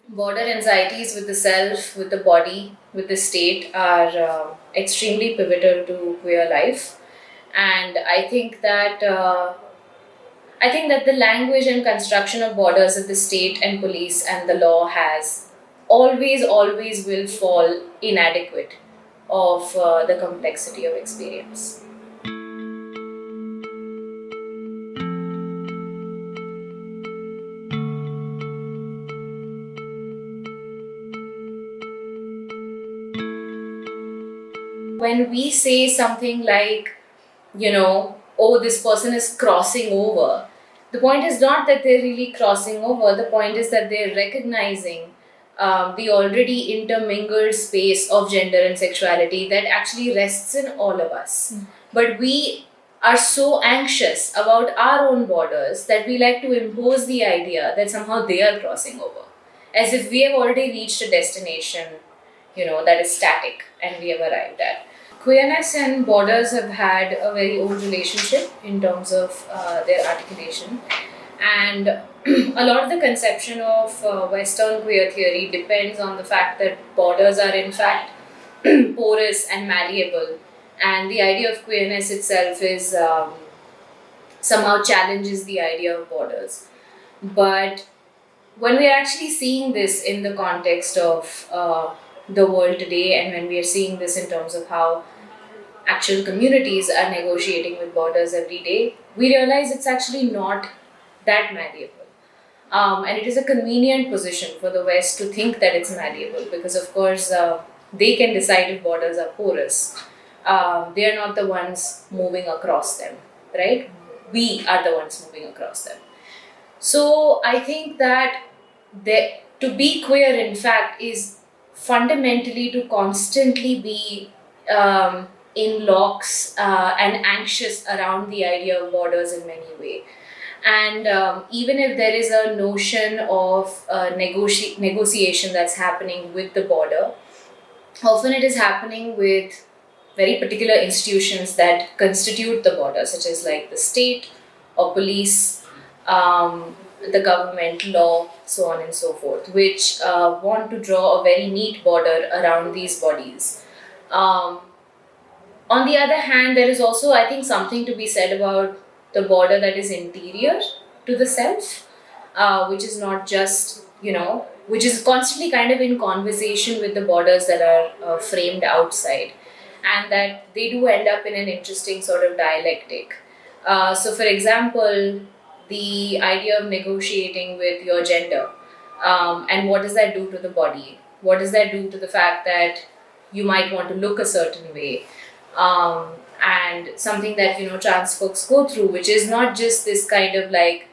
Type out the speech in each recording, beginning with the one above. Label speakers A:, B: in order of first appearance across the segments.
A: Border anxieties with the self, with the body, with the state are extremely pivotal to queer life, and I think that the language and construction of borders that the state and police and the law has always will fall inadequate of the complexity of experience. When we say something like, oh, this person is crossing over, the point is not that they're really crossing over, the point is that they're recognizing the already intermingled space of gender and sexuality that actually rests in all of us. But we are so anxious about our own borders that we like to impose the idea that somehow they are crossing over, as if we have already reached a destination, that is static and we have arrived at. Queerness and borders have had a very old relationship in terms of their articulation, and a lot of the conception of Western queer theory depends on the fact that borders are in fact porous and malleable, and the idea of queerness itself is somehow challenges the idea of borders. But when we are actually seeing this in the context of the world today, and when we are seeing this in terms of how actual communities are negotiating with borders every day, we realize it's actually not that malleable. And it is a convenient position for the West to think that it's malleable because, of course, they can decide if borders are porous. They are not the ones moving across them, right? We are the ones moving across them. So I think that to be queer, in fact, is fundamentally to constantly be in locks and anxious around the idea of borders in many ways. And even if there is a notion of negotiation that's happening with the border, often it is happening with very particular institutions that constitute the border, such as like the state or police, the government, law, so on and so forth, which want to draw a very neat border around these bodies. On the other hand, there is also, I think, something to be said about the border that is interior to the self, which is not just, which is constantly kind of in conversation with the borders that are framed outside, and that they do end up in an interesting sort of dialectic. So, for example, the idea of negotiating with your gender, and what does that do to the body? What does that do to the fact that you might want to look a certain way? And something that trans folks go through, which is not just this kind of like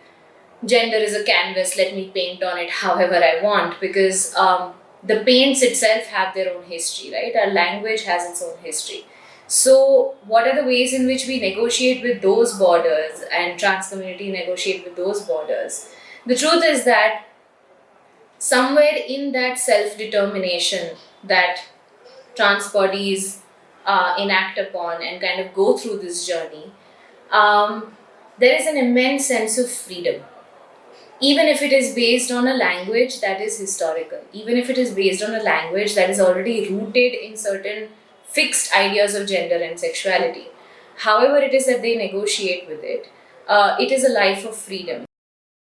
A: gender is a canvas, let me paint on it however I want, because the paints itself have their own history, right? Our language has its own history. So what are the ways in which we negotiate with those borders and trans community negotiate with those borders? The truth is that somewhere in that self-determination that trans bodies enact upon and kind of go through this journey, there is an immense sense of freedom. Even if it is based on a language that is historical, even if it is based on a language that is already rooted in certain fixed ideas of gender and sexuality, however it is that they negotiate with it, it is a life of freedom.